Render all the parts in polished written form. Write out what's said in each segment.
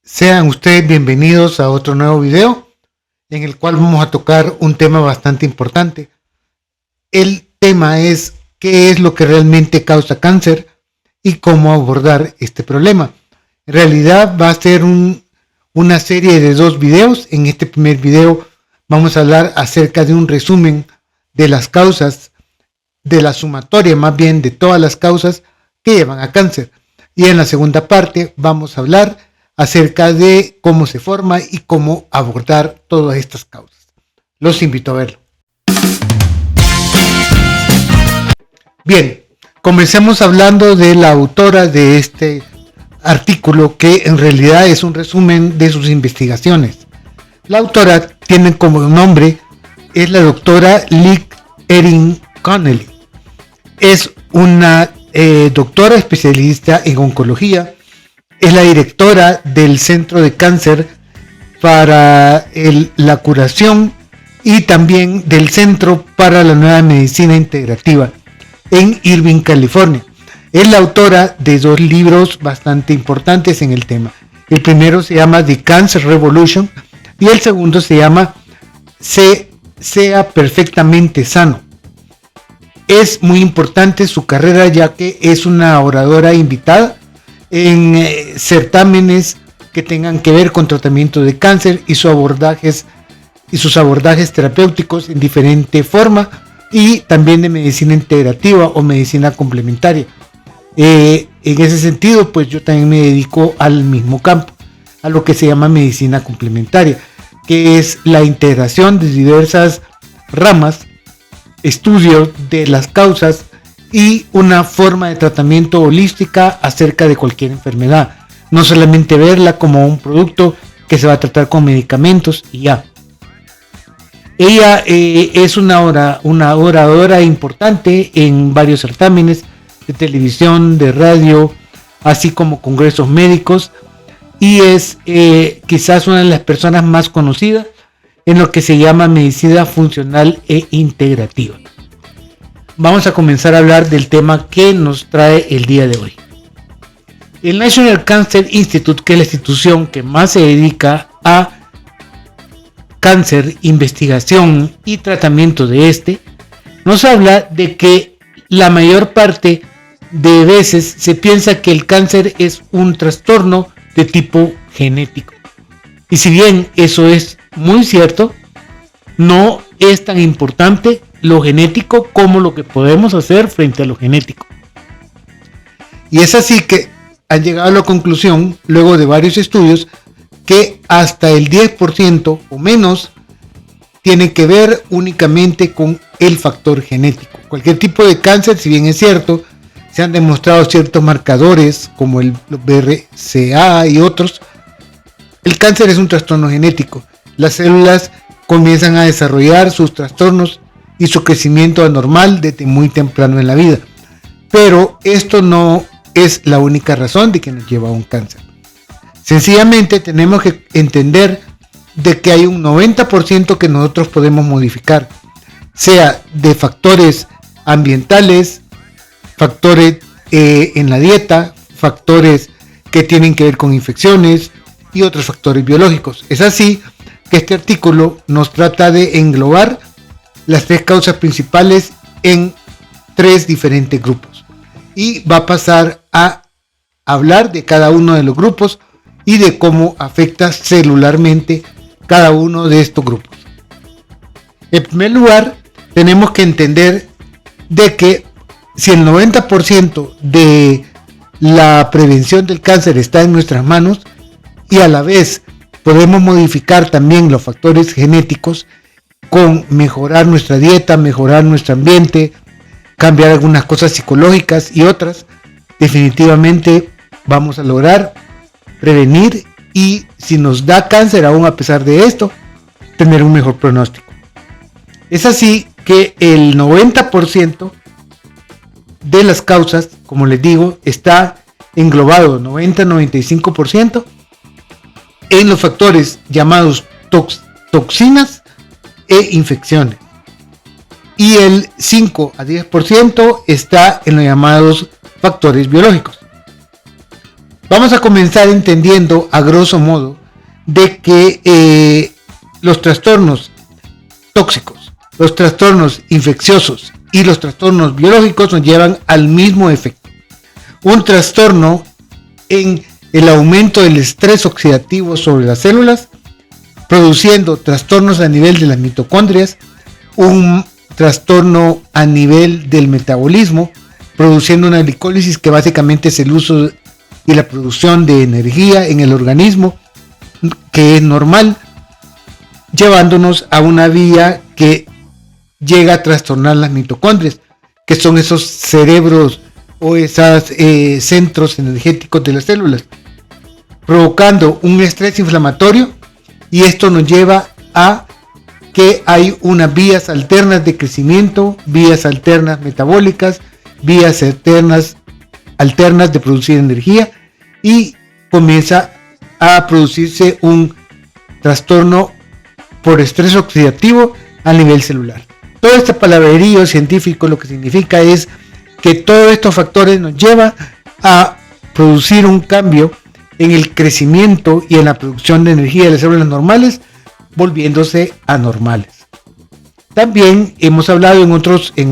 Sean ustedes bienvenidos a otro nuevo video en el cual vamos a tocar un tema bastante importante. El tema es qué es lo que realmente causa cáncer y cómo abordar este problema. En realidad va a ser una serie de 2 videos. En este primer video vamos a hablar acerca de un resumen de las causas, de la sumatoria más bien de todas las causas que llevan a cáncer. Y en la segunda parte vamos a hablar acerca de cómo se forma y cómo abordar todas estas causas. Los invito a verlo. Bien, comencemos hablando de la autora de este artículo, que en realidad es un resumen de sus investigaciones. La autora tiene como nombre, es la doctora Liz Erin Connelly. Es una doctora especialista en oncología. Es la directora del Centro de Cáncer para la Curación y también del Centro para la Nueva Medicina Integrativa en Irvine, California. Es la autora de 2 libros bastante importantes en el tema. El primero se llama The Cancer Revolution y el segundo se llama Sea Perfectamente Sano. Es muy importante su carrera, ya que es una oradora invitada en certámenes que tengan que ver con tratamiento de cáncer y sus abordajes terapéuticos en diferente forma, y también de medicina integrativa o medicina complementaria. En ese sentido, pues yo también me dedico al mismo campo, a lo que se llama medicina complementaria, que es la integración de diversas ramas, estudios de las causas y una forma de tratamiento holística acerca de cualquier enfermedad. No solamente verla como un producto que se va a tratar con medicamentos y ya. Ella es una oradora importante en varios certámenes de televisión, de radio, así como congresos médicos, y es quizás una de las personas más conocidas en lo que se llama medicina funcional e integrativa. Vamos a comenzar a hablar del tema que nos trae el día de hoy. El National Cancer Institute, que es la institución que más se dedica a cáncer, investigación y tratamiento de este, nos habla de que la mayor parte de veces se piensa que el cáncer es un trastorno de tipo genético. Y si bien eso es muy cierto, no es tan importante lo genético como lo que podemos hacer frente a lo genético. Y es así que han llegado a la conclusión, luego de varios estudios, que hasta el 10% o menos tiene que ver únicamente con el factor genético. Cualquier tipo de cáncer, si bien es cierto, se han demostrado ciertos marcadores como el BRCA y otros, el cáncer es un trastorno genético. Las células comienzan a desarrollar sus trastornos y su crecimiento anormal desde muy temprano en la vida. Pero esto no es la única razón de que nos lleva a un cáncer. Sencillamente tenemos que entender de que hay un 90% que nosotros podemos modificar, sea de factores ambientales, factores en la dieta, factores que tienen que ver con infecciones y otros factores biológicos. Es así que este artículo nos trata de englobar las 3 causas principales en 3 diferentes grupos, y va a pasar a hablar de cada uno de los grupos y de cómo afecta celularmente cada uno de estos grupos. En primer lugar, tenemos que entender de que si el 90% de la prevención del cáncer está en nuestras manos, y a la vez podemos modificar también los factores genéticos con mejorar nuestra dieta, mejorar nuestro ambiente, cambiar algunas cosas psicológicas y otras, definitivamente vamos a lograr prevenir, y si nos da cáncer aún a pesar de esto, tener un mejor pronóstico. Es así que el 90% de las causas, como les digo, está englobado 90-95% en los factores llamados toxinas e infecciones, y el 5 a 10% está en los llamados factores biológicos. Vamos a comenzar entendiendo a grosso modo de que los trastornos tóxicos, los trastornos infecciosos y los trastornos biológicos nos llevan al mismo efecto. Un trastorno en el aumento del estrés oxidativo sobre las células, produciendo trastornos a nivel de las mitocondrias, un trastorno a nivel del metabolismo, produciendo una glicólisis que básicamente es el uso y la producción de energía en el organismo, que es normal, llevándonos a una vía que llega a trastornar las mitocondrias, que son esos cerebros o esos centros energéticos de las células, provocando un estrés inflamatorio, y esto nos lleva a que hay unas vías alternas de crecimiento, vías alternas metabólicas, vías alternas de producir energía, y comienza a producirse un trastorno por estrés oxidativo a nivel celular. Todo este palabrerío científico lo que significa es que todos estos factores nos llevan a producir un cambio en el crecimiento y en la producción de energía de las células normales, volviéndose anormales. También hemos hablado en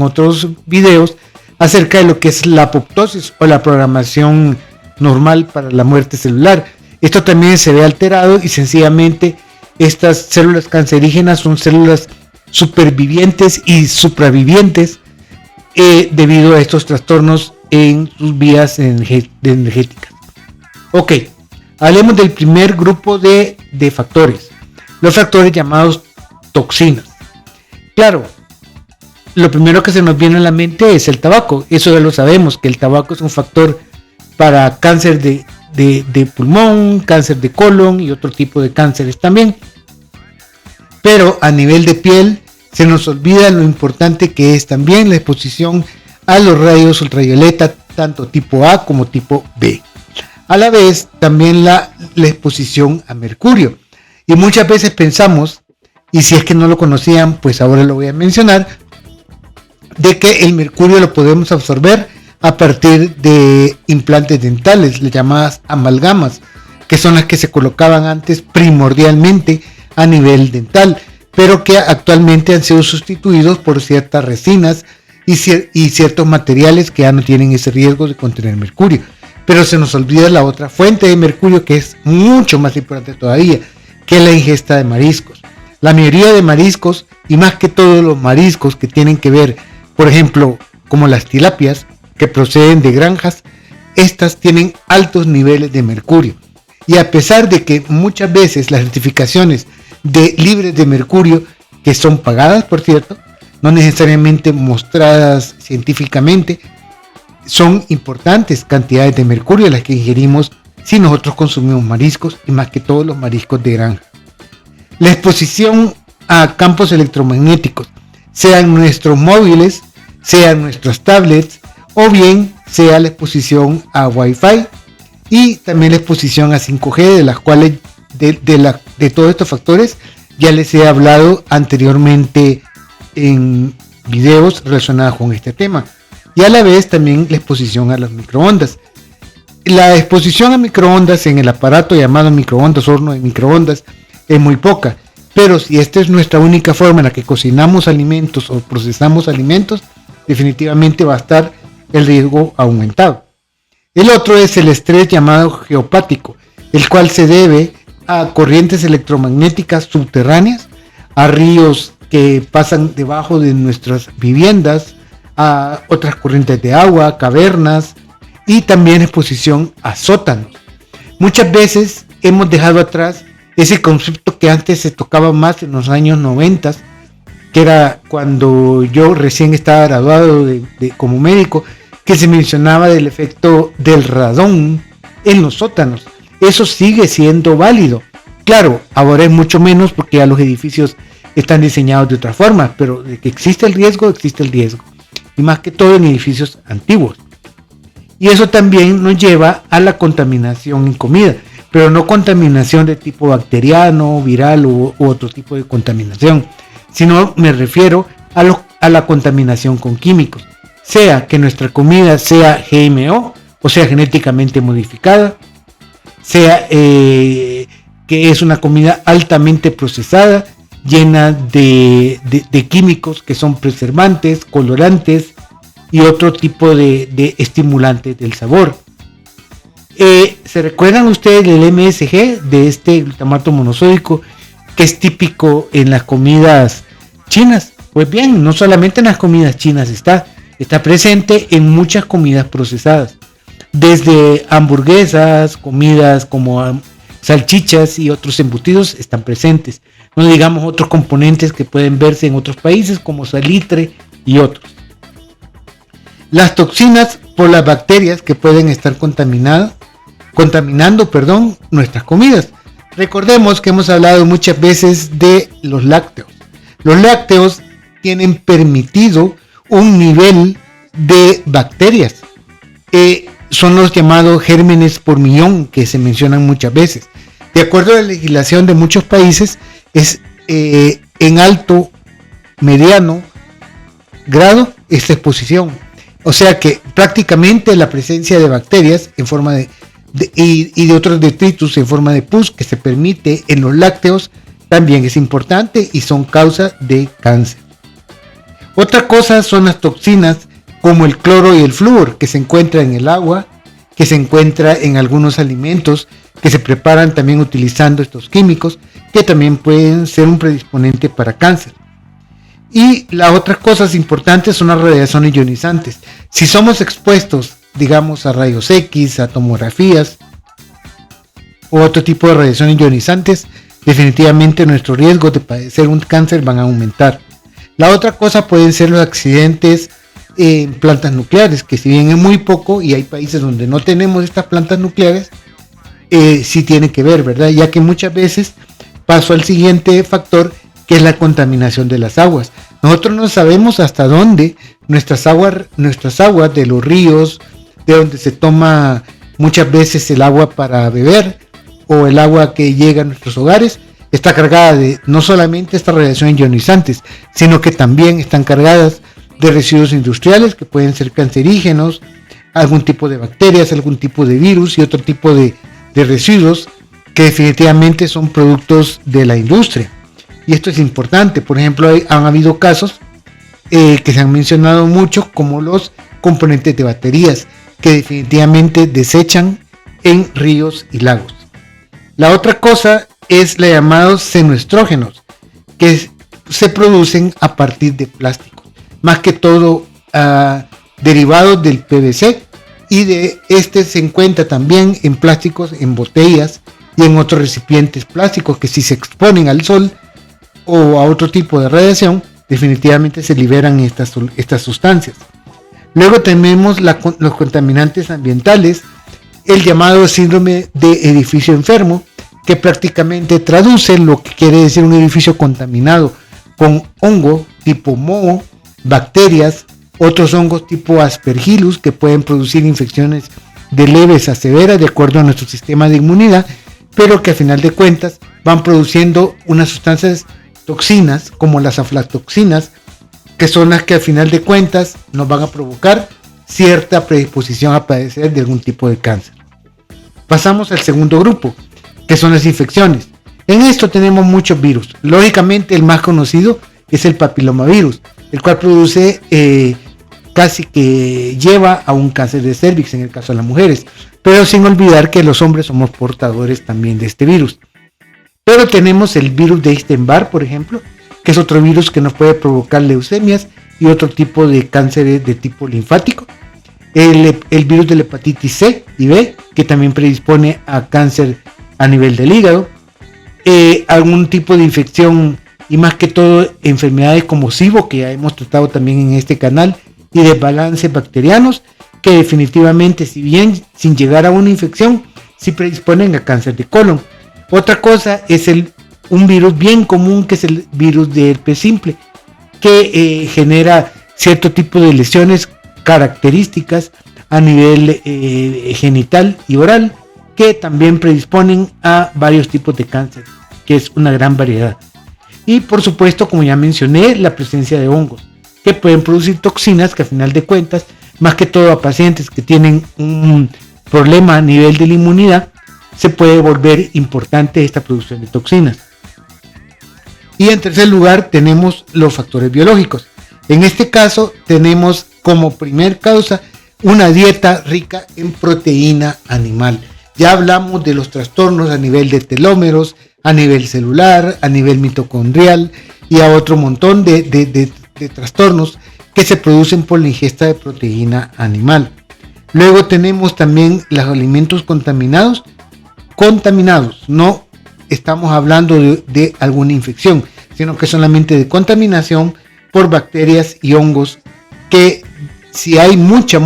otros videos acerca de lo que es la apoptosis o la programación normal para la muerte celular. Esto también se ve alterado y sencillamente estas células cancerígenas son células supervivientes y supravivientes debido a estos trastornos en sus vías energéticas. Ok, hablemos del primer grupo de factores, los factores llamados toxinas. Claro, lo primero que se nos viene a la mente es el tabaco. Eso ya lo sabemos, que el tabaco es un factor para cáncer de pulmón, cáncer de colon y otro tipo de cánceres también. Pero a nivel de piel se nos olvida lo importante que es también la exposición a los rayos ultravioleta, tanto tipo A como tipo B. A la vez también la exposición a mercurio. Y muchas veces pensamos, y si es que no lo conocían, pues ahora lo voy a mencionar, de que el mercurio lo podemos absorber a partir de implantes dentales, las llamadas amalgamas, que son las que se colocaban antes primordialmente a nivel dental, pero que actualmente han sido sustituidos por ciertas resinas y ciertos materiales que ya no tienen ese riesgo de contener mercurio. Pero se nos olvida la otra fuente de mercurio, que es mucho más importante todavía, que es la ingesta de mariscos. La mayoría de mariscos, y más que todos los mariscos que tienen que ver, por ejemplo, como las tilapias, que proceden de granjas, estas tienen altos niveles de mercurio. Y a pesar de que muchas veces las certificaciones de libres de mercurio, que son pagadas por cierto, no necesariamente mostradas científicamente, son importantes cantidades de mercurio las que ingerimos si nosotros consumimos mariscos, y más que todos los mariscos de granja. La exposición a campos electromagnéticos, sean nuestros móviles, sean nuestras tablets, o bien sea la exposición a Wi-Fi, y también la exposición a 5G, de las cuales de todos estos factores ya les he hablado anteriormente en videos relacionados con este tema. Y a la vez también la exposición a las microondas. La exposición a microondas en el aparato llamado microondas, horno de microondas, es muy poca, pero si esta es nuestra única forma en la que cocinamos alimentos o procesamos alimentos, definitivamente va a estar el riesgo aumentado. El otro es el estrés llamado geopático, el cual se debe a corrientes electromagnéticas subterráneas, a ríos que pasan debajo de nuestras viviendas, a otras corrientes de agua, cavernas, y también exposición a sótanos. Muchas veces hemos dejado atrás ese concepto que antes se tocaba más en los años 90, que era cuando yo recién estaba graduado como médico, que se mencionaba del efecto del radón en los sótanos. Eso sigue siendo válido. Claro, ahora es mucho menos porque ya los edificios están diseñados de otra forma, pero de que existe el riesgo, existe el riesgo. Y más que todo en edificios antiguos. Y eso también nos lleva a la contaminación en comida, pero no contaminación de tipo bacteriano, viral u otro tipo de contaminación, sino me refiero a la contaminación con químicos, sea que nuestra comida sea GMO, o sea genéticamente modificada, sea que es una comida altamente procesada, llena de químicos que son preservantes, colorantes y otro tipo de estimulantes del sabor. ¿Se recuerdan ustedes del MSG, de este glutamato monosódico, que es típico en las comidas chinas? Pues bien, no solamente en las comidas chinas está presente en muchas comidas procesadas, desde hamburguesas, comidas como salchichas y otros embutidos están presentes. No digamos otros componentes que pueden verse en otros países como salitre y otros. Las toxinas por las bacterias que pueden estar contaminando nuestras comidas. Recordemos que hemos hablado muchas veces de los lácteos. Los lácteos tienen permitido un nivel de bacterias. Son los llamados gérmenes por millón que se mencionan muchas veces. De acuerdo a la legislación de muchos países, es en alto, mediano grado esta exposición. O sea que prácticamente la presencia de bacterias en forma y de otros detritus en forma de pus que se permite en los lácteos también es importante y son causa de cáncer. Otra cosa son las toxinas como el cloro y el flúor que se encuentra en el agua, que se encuentra en algunos alimentos que se preparan también utilizando estos químicos que también pueden ser un predisponente para cáncer. Y las otras cosas importantes son las radiaciones ionizantes. Si somos expuestos, digamos, a rayos X, a tomografías o otro tipo de radiaciones ionizantes, definitivamente nuestros riesgos de padecer un cáncer van a aumentar. La otra cosa pueden ser los accidentes en plantas nucleares, que si bien es muy poco y hay países donde no tenemos estas plantas nucleares, sí tiene que ver, ¿verdad? Ya que muchas veces paso al siguiente factor, que es la contaminación de las aguas. Nosotros no sabemos hasta dónde nuestras aguas de los ríos, de donde se toma muchas veces el agua para beber o el agua que llega a nuestros hogares, está cargada de no solamente estas radiaciones ionizantes, sino que también están cargadas de residuos industriales que pueden ser cancerígenos, algún tipo de bacterias, algún tipo de virus y otro tipo de residuos que definitivamente son productos de la industria. Y esto es importante. Por ejemplo, han habido casos que se han mencionado mucho como los componentes de baterías que definitivamente desechan en ríos y lagos. La otra cosa es la llamados xenoestrógenos, que se producen a partir de plásticos, más que todo derivados del PVC, y de este se encuentra también en plásticos, en botellas y en otros recipientes plásticos que si se exponen al sol o a otro tipo de radiación, definitivamente se liberan estas sustancias. Luego tenemos los contaminantes ambientales, el llamado síndrome de edificio enfermo, que prácticamente traduce lo que quiere decir un edificio contaminado con hongo tipo moho, bacterias, otros hongos tipo aspergillus que pueden producir infecciones de leves a severas de acuerdo a nuestro sistema de inmunidad, pero que a final de cuentas van produciendo unas sustancias toxinas como las aflatoxinas, que son las que al final de cuentas nos van a provocar cierta predisposición a padecer de algún tipo de cáncer. Pasamos al segundo grupo, que son las infecciones. En esto tenemos muchos virus. Lógicamente el más conocido es el papilomavirus, el cual produce casi que lleva a un cáncer de cervix en el caso de las mujeres, pero sin olvidar que los hombres somos portadores también de este virus. Pero tenemos el virus de Epstein-Barr, por ejemplo, que es otro virus que nos puede provocar leucemias y otro tipo de cánceres de tipo linfático. El virus de la hepatitis C y B, que también predispone a cáncer a nivel del hígado. Algún tipo de infección y más que todo enfermedades como SIBO, que ya hemos tratado también en este canal, y desbalances bacterianos, que definitivamente, si bien sin llegar a una infección, sí predisponen a cáncer de colon. Otra cosa es un virus bien común, que es el virus de herpes simple, que genera cierto tipo de lesiones características a nivel genital y oral, que también predisponen a varios tipos de cáncer, que es una gran variedad. Y por supuesto, como ya mencioné, la presencia de hongos, que pueden producir toxinas que a final de cuentas, más que todo a pacientes que tienen un problema a nivel de la inmunidad, se puede volver importante esta producción de toxinas. Y en tercer lugar tenemos los factores biológicos. En este caso tenemos como primer causa una dieta rica en proteína animal. Ya hablamos de los trastornos a nivel de telómeros, a nivel celular, a nivel mitocondrial y a otro montón de trastornos que se producen por la ingesta de proteína animal. Luego tenemos también los alimentos contaminados, no estamos hablando de alguna infección, sino que solamente de contaminación por bacterias y hongos, que si hay mucho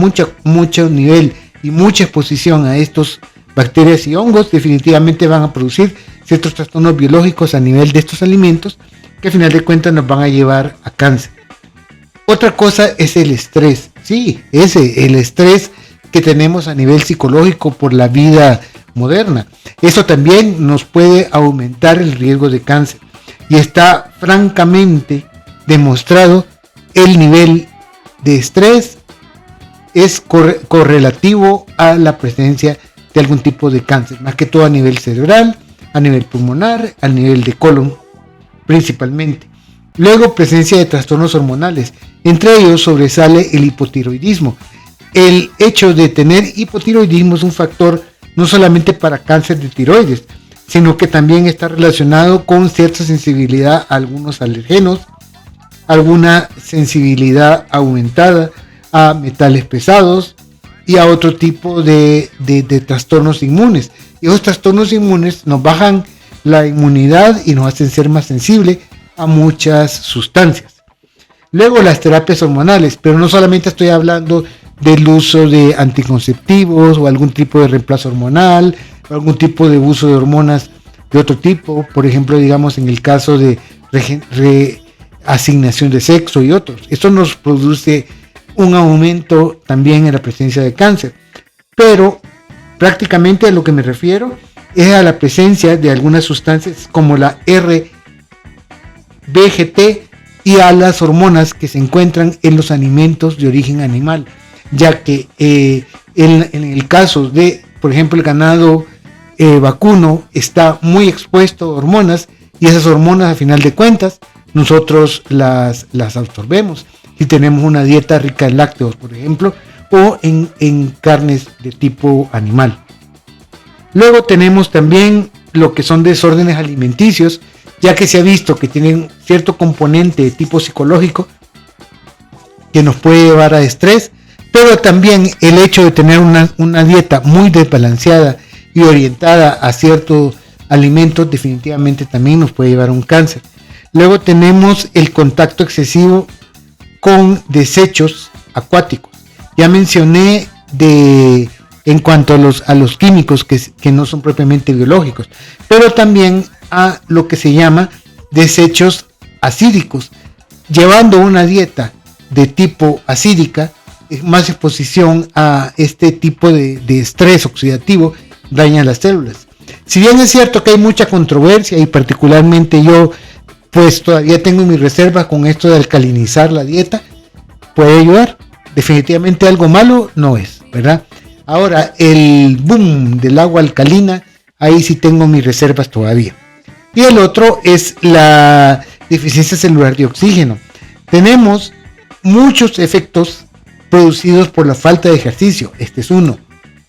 nivel y mucha exposición a estos bacterias y hongos, definitivamente van a producir ciertos trastornos biológicos a nivel de estos alimentos, que al final de cuentas nos van a llevar a cáncer. Otra cosa es el estrés, el estrés que tenemos a nivel psicológico por la vida moderna. Eso también nos puede aumentar el riesgo de cáncer, y está francamente demostrado el nivel de estrés es correlativo a la presencia de algún tipo de cáncer, más que todo a nivel cerebral, a nivel pulmonar, a nivel de colon principalmente. Luego, presencia de trastornos hormonales, entre ellos sobresale el hipotiroidismo. El hecho de tener hipotiroidismo es un factor no solamente para cáncer de tiroides, sino que también está relacionado con cierta sensibilidad a algunos alergenos, alguna sensibilidad aumentada a metales pesados y a otro tipo de trastornos inmunes. Y esos trastornos inmunes nos bajan la inmunidad y nos hacen ser más sensibles a muchas sustancias. Luego las terapias hormonales, pero no solamente estoy hablando del uso de anticonceptivos o algún tipo de reemplazo hormonal, o algún tipo de uso de hormonas de otro tipo, por ejemplo, digamos en el caso de reasignación de sexo y otros. Esto nos produce un aumento también en la presencia de cáncer, pero prácticamente a lo que me refiero es a la presencia de algunas sustancias como la RBGT y a las hormonas que se encuentran en los alimentos de origen animal, ya que en el caso de, por ejemplo, el ganado vacuno está muy expuesto a hormonas, y esas hormonas a final de cuentas nosotros las absorbemos si tenemos una dieta rica en lácteos, por ejemplo, o en carnes de tipo animal. Luego tenemos también lo que son desórdenes alimenticios, ya que se ha visto que tienen cierto componente de tipo psicológico que nos puede llevar a estrés, pero también el hecho de tener una dieta muy desbalanceada y orientada a ciertos alimentos definitivamente también nos puede llevar a un cáncer. Luego tenemos el contacto excesivo con desechos acuáticos. Ya mencioné en cuanto a los químicos que no son propiamente biológicos, pero también a lo que se llama desechos acídicos. Llevando una dieta de tipo acídica, más exposición a este tipo de estrés oxidativo daña las células. Si bien es cierto que hay mucha controversia, y particularmente yo pues todavía tengo mis reservas con esto de alcalinizar la dieta, puede ayudar. Definitivamente algo malo no es, ¿verdad? Ahora, el boom del agua alcalina, ahí sí tengo mis reservas todavía. Y el otro es la deficiencia celular de oxígeno. Tenemos muchos efectos producidos por la falta de ejercicio. Este es uno.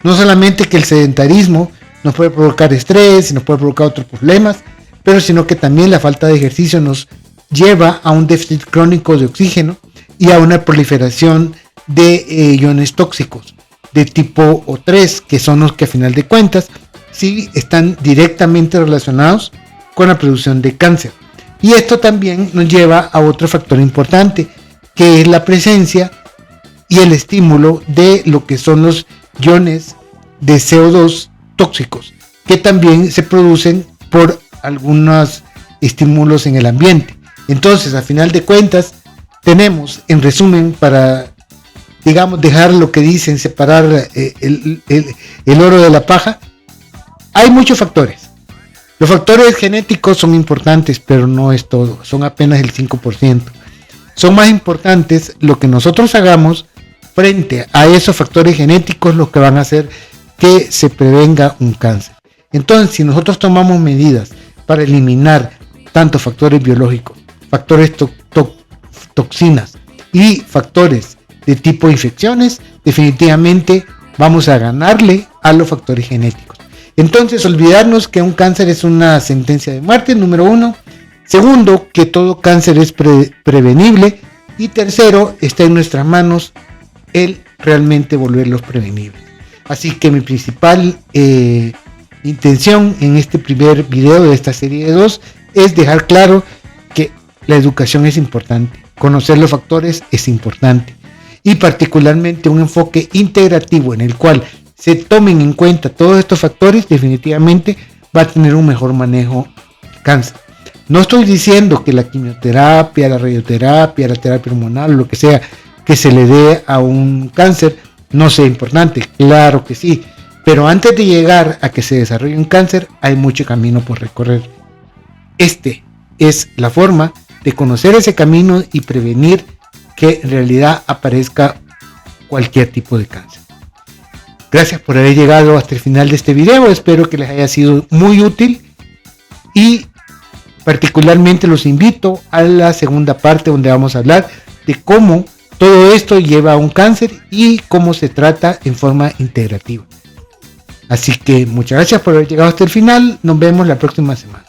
No solamente que el sedentarismo nos puede provocar estrés y nos puede provocar otros problemas, pero sino que también la falta de ejercicio nos lleva a un déficit crónico de oxígeno y a una proliferación de iones tóxicos de tipo O3, que son los que a final de cuentas sí están directamente relacionados con la producción de cáncer. Y esto también nos lleva a otro factor importante, que es la presencia y el estímulo de lo que son los iones de CO2 tóxicos, que también se producen por algunos estímulos en el ambiente. Entonces, a final de cuentas, tenemos, en resumen, para, digamos, dejar lo que dicen, separar el oro de la paja, hay muchos factores. Los factores genéticos son importantes, pero no es todo, son apenas el 5%. Son más importantes lo que nosotros hagamos frente a esos factores genéticos, los que van a hacer que se prevenga un cáncer. Entonces, si nosotros tomamos medidas para eliminar tanto factores biológicos, factores toxinas y factores de tipo infecciones, definitivamente vamos a ganarle a los factores genéticos. Entonces, olvidarnos que un cáncer es una sentencia de muerte, número 1. Segundo, que todo cáncer es prevenible. Y tercero, está en nuestras manos el realmente volverlos prevenibles. Así que mi principal intención en este primer video de esta serie de 2 es dejar claro que la educación es importante, conocer los factores es importante, y particularmente un enfoque integrativo en el cual se tomen en cuenta todos estos factores, definitivamente va a tener un mejor manejo del cáncer. No estoy diciendo que la quimioterapia, la radioterapia, la terapia hormonal, lo que sea que se le dé a un cáncer no sea importante, claro que sí, pero antes de llegar a que se desarrolle un cáncer hay mucho camino por recorrer. Este es la forma de conocer ese camino y prevenir que en realidad aparezca cualquier tipo de cáncer. Gracias por haber llegado hasta el final de este video, espero que les haya sido muy útil y particularmente los invito a la segunda parte donde vamos a hablar de cómo todo esto lleva a un cáncer y cómo se trata en forma integrativa. Así que muchas gracias por haber llegado hasta el final, nos vemos la próxima semana.